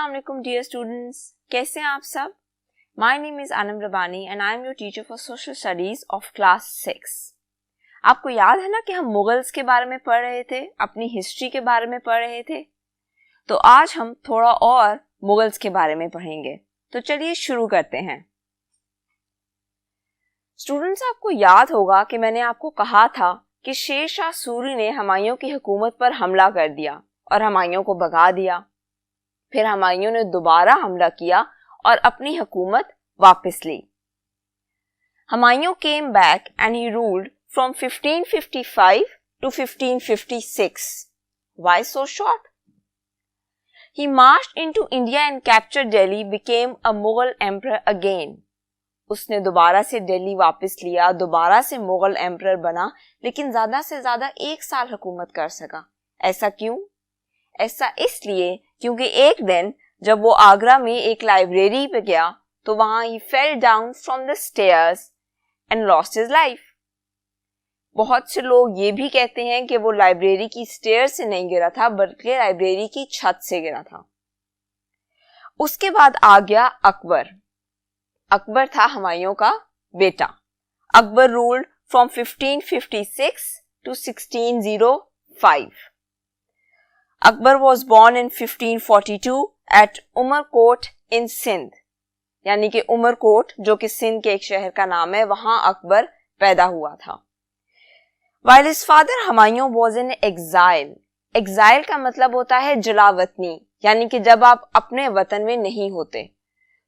अस्सलाम वालेकुम dear students, कैसे हैं आप सब? My name is Anam Rabbani and I am your teacher for social studies of class 6। आपको याद है ना कि हम मुगल्स के बारे में पढ़ रहे थे, अपनी हिस्ट्री के बारे में पढ़ रहे थे। तो आज हम थोड़ा और मुगल्स के बारे में पढ़ेंगे। तो चलिए शुरू करते हैं। स्टूडेंट्स, आपको याद होगा कि मैंने आपको कहा था कि शेर शाह सूरी ने हुमायूं की हुकूमत पर हमला कर दिया और हुमायूं को भगा दिया। फिर हुमायूं ने दोबारा हमला किया और अपनी हुकूमत वापस ली। Humayun came back and he ruled from 1555 to 1556. Why so short? He marched into India and captured Delhi, became a Mughal emperor again. उसने दोबारा से दिल्ली वापस लिया, दोबारा से मुगल एम्परर बना, लेकिन ज्यादा से ज्यादा 1 साल हुकूमत कर सका। ऐसा क्यों? ऐसा इसलिए क्योंकि एक दिन जब वो आगरा में एक लाइब्रेरी पे गया तो वहां ही fell down from the stairs and lost his life. बहुत से लोग ये भी कहते हैं कि वो लाइब्रेरी की स्टेयर से नहीं गिरा था, बल्कि लाइब्रेरी की छत से गिरा था। उसके बाद आ गया अकबर। अकबर था हुमायूं का बेटा। Akbar ruled from 1556 to 1605. Akbar was born in 1542 at Umarkot in Sindh, यानी कि उमरकोट जो कि सिंध के एक शहर का नाम है, वहां अकबर पैदा हुआ था। While his father Humayun was in exile. Exile का मतलब होता है जलावतनी, यानी कि जब आप अपने वतन में नहीं होते।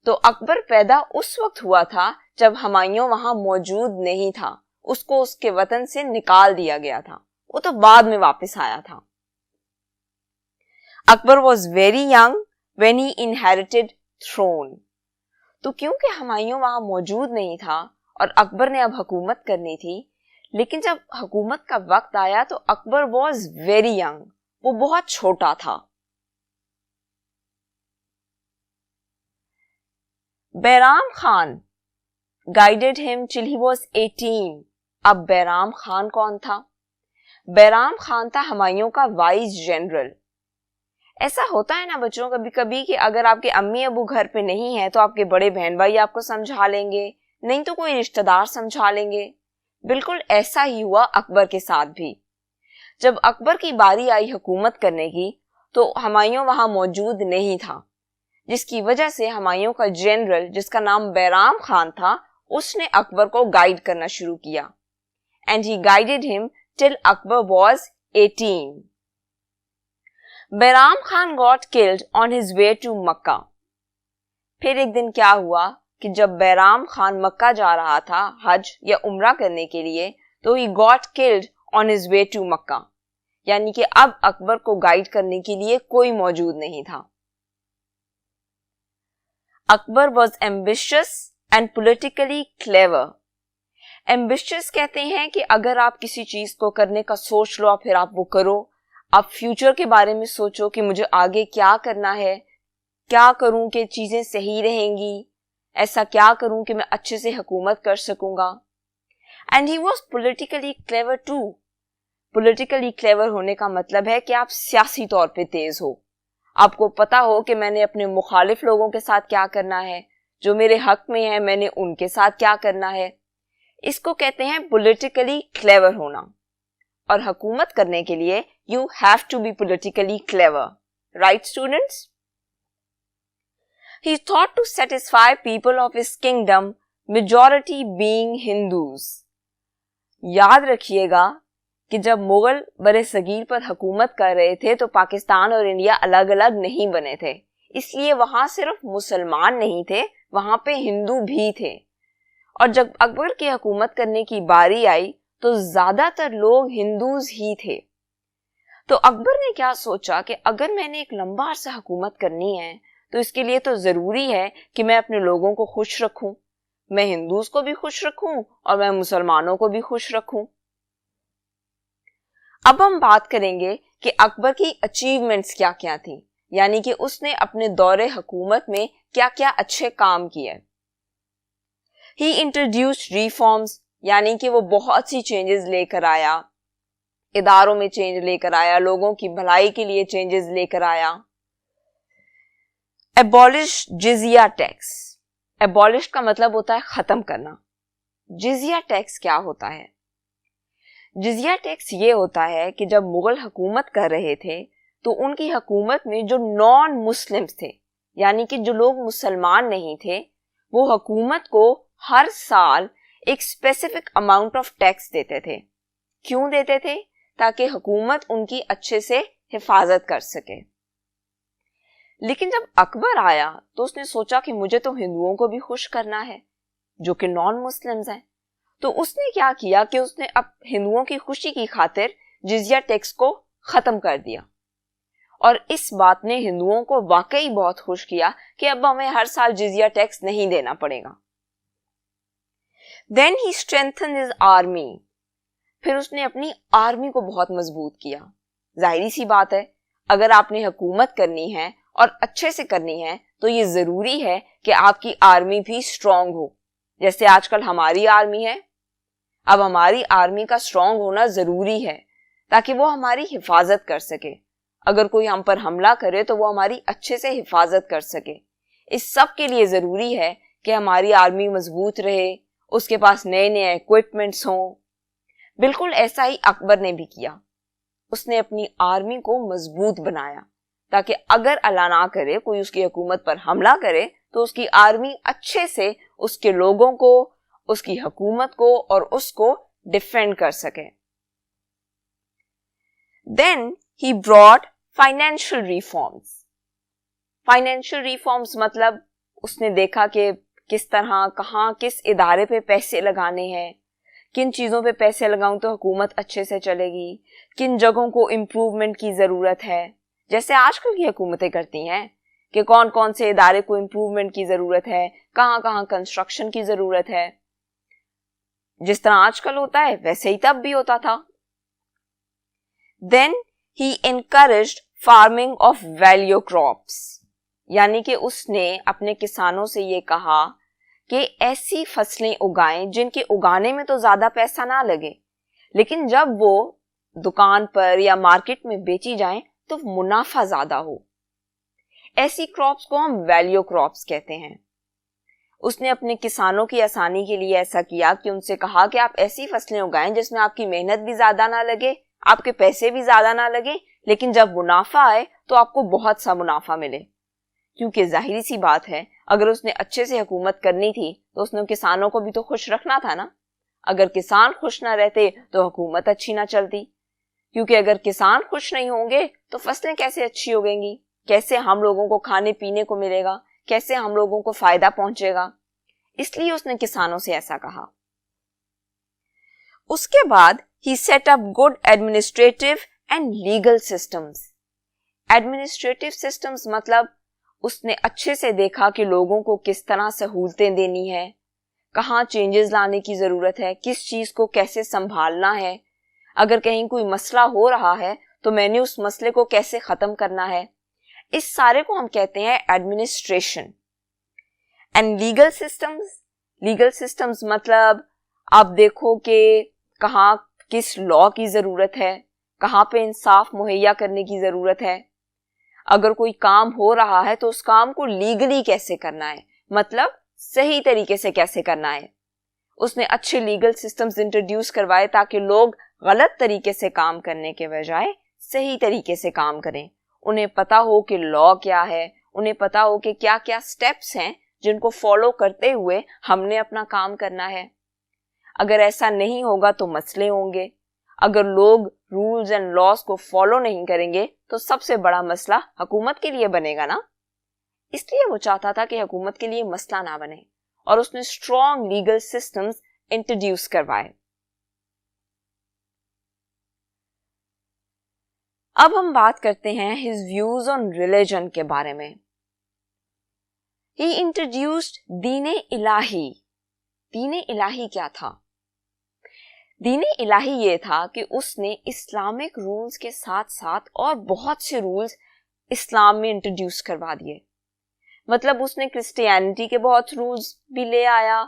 तो अकबर पैदा उस वक्त हुआ था जब हुमायूं वहां मौजूद नहीं था, उसको उसके वतन से निकाल दिया गया था, वो तो बाद में वापस आया था। Akbar was very young when he inherited throne. तो क्योंकि हुमायूं वहां मौजूद नहीं था और अकबर ने अब हुकूमत करनी थी, लेकिन जब हुकूमत का वक्त आया तो अकबर was very young, वो बहुत छोटा था। Bairam Khan guided him till he was 18. अब बैराम खान कौन था? बैराम खान था हुमायूं का वाइस जनरल। ऐसा होता है ना बच्चों कभी कभी कि अगर आपके अम्मी अबू घर पे नहीं है तो आपके बड़े बहन भाई आपको समझा लेंगे, नहीं तो कोई रिश्तेदार समझा लेंगे। बिल्कुल ऐसा ही हुआ अकबर के साथ भी। जब अकबर की बारी आई हुकूमत करने की तो हुमायूं वहां मौजूद नहीं था, जिसकी वजह से हुमायूं का जनरल जिसका नाम बैराम खान था, उसने अकबर को गाइड करना शुरू किया। And he guided him till Akbar was 18. Bairam Khan got killed on his way to Mecca. फिर एक दिन क्या हुआ कि जब बैराम खान मक्का जा रहा था हज या उम्रा करने के लिए, तो he got killed on his way to Mecca, यानी कि अब अकबर को गाइड करने के लिए कोई मौजूद नहीं था। Akbar was ambitious and politically clever. Ambitious कहते हैं कि अगर आप किसी चीज को करने का सोच लो फिर आप वो करो। आप फ्यूचर के बारे में सोचो कि मुझे आगे क्या करना है, क्या करूं कि चीजें सही रहेंगी, ऐसा क्या करूं कि मैं अच्छे से हुकूमत कर सकूंगा। And he was politically clever too. Politically clever होने का मतलब है कि आप सियासी तौर पे तेज हो, आपको पता हो कि मैंने अपने मुखालिफ लोगों के साथ क्या करना है, जो मेरे हक में है मैंने उनके साथ क्या करना है। इसको कहते हैं पोलिटिकली क्लेवर होना। और हुकूमत करने के लिए you have to be politically clever, right students? He thought to satisfy people of his kingdom, majority being Hindus. याद रखिएगा कि जब मुगल बरे सगीर पर हुकूमत कर रहे थे तो पाकिस्तान और इंडिया अलग अलग नहीं बने थे, इसलिए वहां सिर्फ मुसलमान नहीं थे, वहां पे हिंदू भी थे। और जब अकबर की हुकूमत करने की बारी आई तो ज्यादातर लोग हिंदूज ही थे। तो अकबर ने क्या सोचा कि अगर मैंने एक लंबा अरसा हुकूमत करनी है तो इसके लिए तो जरूरी है कि मैं अपने लोगों को खुश रखूं, मैं हिंदूज को भी खुश रखूं और मैं मुसलमानों को भी खुश रखूं। अब हम बात करेंगे कि अकबर की अचीवमेंट्स क्या क्या थी, यानी कि उसने अपने दौरे हुकूमत में क्या क्या अच्छे काम किए। ही इंट्रोड्यूस्ड रिफॉर्म्स, यानी कि वो बहुत सी चेंजेस लेकर आया, इदारों में चेंज लेकर आया, लोगों की भलाई के लिए चेंजेस लेकर आया। Abolish jizya tax. Abolish का मतलब होता है खत्म करना. जिजिया टैक्स क्या होता है? जिजिया टैक्स ये होता है कि जब मुगल हुकूमत कर रहे थे तो उनकी हुकूमत में जो नॉन मुस्लिम्स थे, यानी कि जो लोग मुसलमान नहीं थे, वो हुकूमत को हर साल एक स्पेसिफिक अमाउंट ऑफ टैक्स देते थे. क्यों देते थे? ताकि हुकूमत उनकी अच्छे से हिफाजत कर सके. लेकिन जब अकबर आया तो उसने सोचा कि मुझे तो हिंदुओं को भी खुश करना है जो कि नॉन मुस्लिम्स हैं. तो उसने क्या किया कि उसने अब हिंदुओं की खुशी की खातिर जिजिया टैक्स को खत्म कर दिया. और इस बात ने हिंदुओं को वाकई बहुत खुश किया कि अब हमें हर साल जिजिया टैक्स नहीं देना पड़ेगा. Then he strengthened his army. फिर उसने अपनी आर्मी को बहुत मजबूत किया. जाहिर सी बात है, अगर आपने हुकूमत करनी है और अच्छे से करनी है तो ये जरूरी है कि आपकी आर्मी भी स्ट्रांग हो. जैसे आजकल हमारी आर्मी है, अब हमारी आर्मी का स्ट्रांग होना जरूरी है ताकि वो हमारी हिफाजत कर सके. अगर कोई हम पर हमला करे तो वो हमारी अच्छे से हिफाजत कर सके. इस सब के लिए जरूरी है कि हमारी आर्मी मजबूत रहे, उसके पास नए नए इक्विपमेंट्स हों. बिल्कुल ऐसा ही अकबर ने भी किया. उसने अपनी आर्मी को मजबूत बनाया ताकि अगर अल्लाह ना करे कोई उसकी हुकूमत पर हमला करे तो उसकी आर्मी अच्छे से उसके लोगों को, उसकी हुकूमत को और उसको डिफेंड कर सके. Then he brought financial reforms. Financial reforms मतलब उसने देखा कि किस तरह, कहाँ, किस इदारे पे पैसे लगाने हैं, किन चीज़ों पे पैसे लगाऊं तो हुकूमत अच्छे से चलेगी, किन जगहों को इम्प्रूवमेंट की ज़रूरत है. जैसे आजकल की हुकूमतें करती हैं कि कौन कौन से इदारे को इम्प्रूवमेंट की ज़रूरत है, कहाँ कहाँ कंस्ट्रक्शन की ज़रूरत है. जिस तरह आजकल होता है वैसे ही तब भी होता था. Then he encouraged farming of value crops. यानी कि उसने अपने किसानों से ये कहा कि ऐसी फसलें उगाएं जिनके उगाने में तो ज्यादा पैसा ना लगे, लेकिन जब वो दुकान पर या मार्केट में बेची जाएं तो मुनाफा ज्यादा हो. ऐसी क्रॉप्स को हम वैल्यू क्रॉप्स कहते हैं. उसने अपने किसानों की आसानी के लिए ऐसा किया कि उनसे कहा कि आप ऐसी फसलें उगाएं जिसमें आपकी मेहनत भी ज्यादा ना लगे, आपके पैसे भी ज्यादा ना लगे, लेकिन जब मुनाफा आए तो आपको बहुत सा मुनाफा मिले. क्योंकि जाहिर सी बात है, अगर उसने अच्छे से हुकूमत करनी थी तो उसने किसानों को भी तो खुश रखना था ना. अगर किसान खुश ना रहते तो हुकूमत अच्छी ना चलती. क्योंकि अगर किसान खुश नहीं होंगे तो फसलें कैसे अच्छी होंगी, कैसे हम लोगों को खाने पीने को मिलेगा, कैसे हम लोगों को फायदा पहुंचेगा. इसलिए उसने किसानों से ऐसा कहा. उसके बाद he set up good administrative and legal systems. Administrative systems मतलब उसने अच्छे से देखा कि लोगों को किस तरह सहूलतें देनी है, कहाँ चेंजेस लाने की जरूरत है, किस चीज को कैसे संभालना है, अगर कहीं कोई मसला हो रहा है तो मैंने उस मसले को कैसे खत्म करना है. इस सारे को हम कहते हैं एडमिनिस्ट्रेशन. एंड लीगल सिस्टम्स मतलब आप देखो कि कहाँ किस लॉ की जरूरत है, कहाँ पे इंसाफ मुहैया करने की जरूरत है. अगर कोई काम हो रहा है तो उस काम को लीगली कैसे करना है, मतलब सही तरीके से कैसे करना है. उसने अच्छे लीगल सिस्टम्स इंट्रोड्यूस करवाए ताकि लोग गलत तरीके से काम करने के बजाय सही तरीके से काम करें. उन्हें पता हो कि लॉ क्या है, उन्हें पता हो कि क्या क्या स्टेप्स हैं जिनको फॉलो करते हुए हमने अपना काम करना है. अगर ऐसा नहीं होगा तो मसले होंगे. अगर लोग रूल्स एंड लॉस को फॉलो नहीं करेंगे तो सबसे बड़ा मसला हुकूमत के लिए बनेगा ना. इसलिए वो चाहता था कि हुकूमत के लिए मसला ना बने और उसने स्ट्रॉन्ग लीगल सिस्टम्स इंट्रोड्यूस करवाए. अब हम बात करते हैं हिज व्यूज ऑन रिलीजन के बारे में. ही इंट्रोड्यूस्ड दीने इलाही. दीने इलाही क्या था? दीने इलाही ये था कि उसने इस्लामिक रूल्स के साथ साथ और बहुत से रूल्स इस्लाम में इंट्रोड्यूस करवा दिए. मतलब उसने क्रिश्चियनिटी के बहुत रूल्स भी ले आया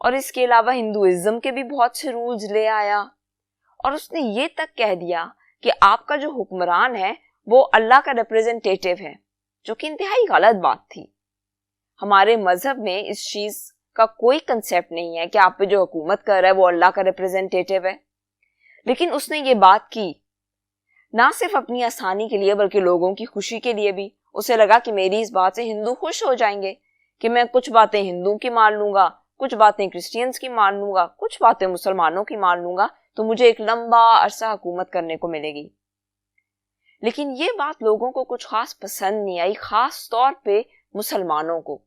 और इसके अलावा हिंदुइज्म के भी बहुत से रूल्स ले आया. और उसने ये तक कह दिया कि आपका जो हुक्मरान है वो अल्लाह का रिप्रेजेंटेटिव है, जो कि इंतहाई गलत बात थी. ہمارے مذہب میں اس چیز کا کوئی کنسیپٹ نہیں ہے کہ آپ پہ جو حکومت کر رہا ہے وہ اللہ کا ریپرزینٹیٹیو ہے. لیکن اس نے یہ بات کی نہ صرف اپنی آسانی کے لیے بلکہ لوگوں کی خوشی کے لیے بھی. اسے لگا کہ میری اس بات سے ہندو خوش ہو جائیں گے کہ میں کچھ باتیں ہندوؤں کی مان لوں گا, کچھ باتیں کرسچینز کی مان لوں گا, کچھ باتیں مسلمانوں کی مان لوں گا, تو مجھے ایک لمبا عرصہ حکومت کرنے کو ملے گی. لیکن یہ بات لوگوں کو کچھ خاص پسند نہیں آئی, خاص طور پہ مسلمانوں کو,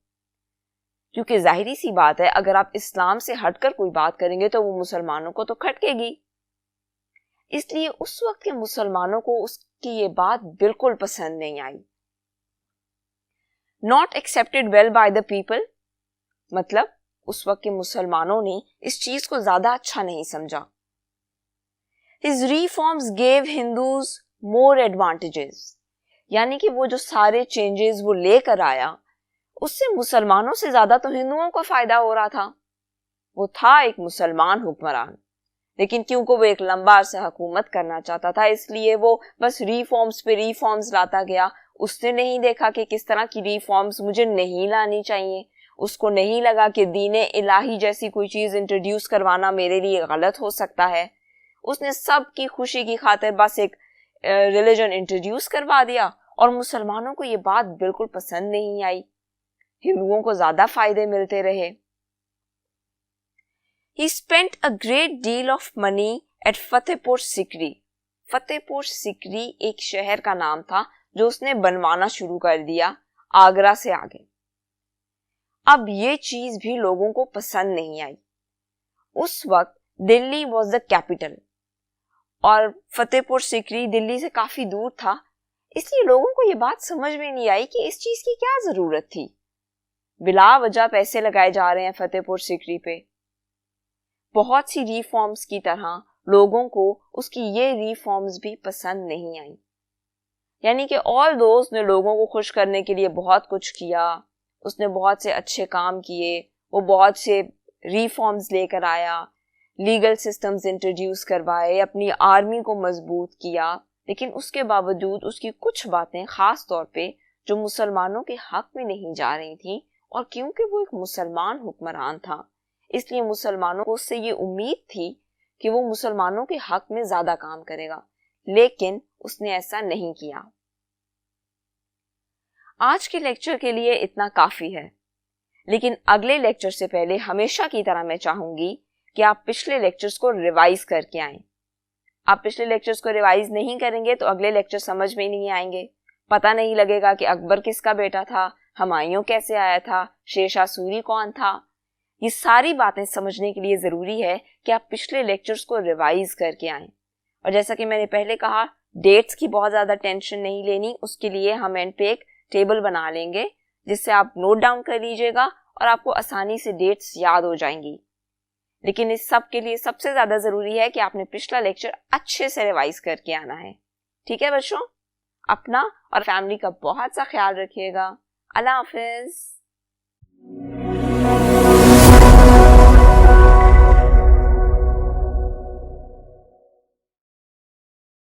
کیونکہ ظاہری سی بات ہے اگر آپ اسلام سے ہٹ کر کوئی بات کریں گے تو وہ مسلمانوں کو تو کھٹکے گی. اس لیے اس وقت کے مسلمانوں کو اس کی یہ بات بالکل پسند نہیں آئی. Not accepted well by the people, مطلب اس وقت کے مسلمانوں نے اس چیز کو زیادہ اچھا نہیں سمجھا. His reforms gave Hindus more advantages, یعنی کہ وہ جو سارے چینجز وہ لے کر آیا اس سے مسلمانوں سے زیادہ تو ہندوؤں کو فائدہ ہو رہا تھا. وہ تھا ایک مسلمان حکمران, لیکن کیونکہ وہ ایک لمبا عرصہ حکومت کرنا چاہتا تھا اس لیے وہ بس ریفارمز پہ ریفارمز لاتا گیا. اس نے نہیں دیکھا کہ کس طرح کی ریفارمز مجھے نہیں لانی چاہیے. اس کو نہیں لگا کہ دین الہی جیسی کوئی چیز انٹروڈیوس کروانا میرے لیے غلط ہو سکتا ہے. اس نے سب کی خوشی کی خاطر بس ایک ریلیجن انٹروڈیوس کروا دیا, اور مسلمانوں کو یہ بات بالکل پسند نہیں آئی. ہندوؤں کو زیادہ فائدے ملتے رہے. He spent a great deal of money at فتح پور سیکری. فتح پور سیکری ایک شہر کا نام تھا جو اس نے بنوانا شروع کر دیا آگرہ سے آگے. اب یہ چیز بھی لوگوں کو پسند نہیں آئی. اس وقت دلی واز دا کیپٹل اور فتح پور سیکری دلی سے کافی دور تھا, اس لیے لوگوں کو یہ بات سمجھ میں نہیں آئی کہ اس چیز کی کیا ضرورت تھی. بلا وجہ پیسے لگائے جا رہے ہیں فتح پور سیکری پہ. بہت سی ریفارمز کی طرح لوگوں کو اس کی یہ ریفارمز بھی پسند نہیں آئی. یعنی کہ آل دوست نے لوگوں کو خوش کرنے کے لیے بہت کچھ کیا, اس نے بہت سے اچھے کام کیے, وہ بہت سے ریفارمز لے کر آیا, لیگل سسٹمز انٹروڈیوس کروائے, اپنی آرمی کو مضبوط کیا, لیکن اس کے باوجود اس کی کچھ باتیں خاص طور پہ جو مسلمانوں کے حق میں نہیں جا رہی تھیں, اور کیونکہ وہ ایک مسلمان حکمران تھا اس لیے مسلمانوں کو اس سے یہ امید تھی کہ وہ مسلمانوں کے حق میں زیادہ کام کرے گا, لیکن اس نے ایسا نہیں کیا. آج کے لیکچر کے لیے اتنا کافی ہے, لیکن اگلے لیکچر سے پہلے ہمیشہ کی طرح میں چاہوں گی کہ آپ پچھلے لیکچرز کو ریوائز کر کے آئیں. آپ پچھلے لیکچرز کو ریوائز نہیں کریں گے تو اگلے لیکچر سمجھ میں نہیں آئیں گے. پتہ نہیں لگے گا کہ اکبر کس کا بیٹا تھا, ہمایوں کیسے آیا تھا, شیر شاہ سوری کون تھا. یہ ساری باتیں سمجھنے کے لیے ضروری ہے کہ آپ پچھلے لیکچرز کو ریوائز کر کے آئیں. اور جیسا کہ میں نے پہلے کہا, ڈیٹس کی بہت زیادہ ٹینشن نہیں لینی, اس کے لیے ہم اینڈ پہ ایک ٹیبل بنا لیں گے جس سے آپ نوٹ ڈاؤن کر لیجئے گا اور آپ کو آسانی سے ڈیٹس یاد ہو جائیں گی. لیکن اس سب کے لیے سب سے زیادہ ضروری ہے کہ آپ نے پچھلا لیکچر اچھے سے ریوائز کر کے آنا ہے. ٹھیک ہے بچوں, اپنا اور فیملی کا بہت سا خیال رکھیے گا. اللہ حافظ.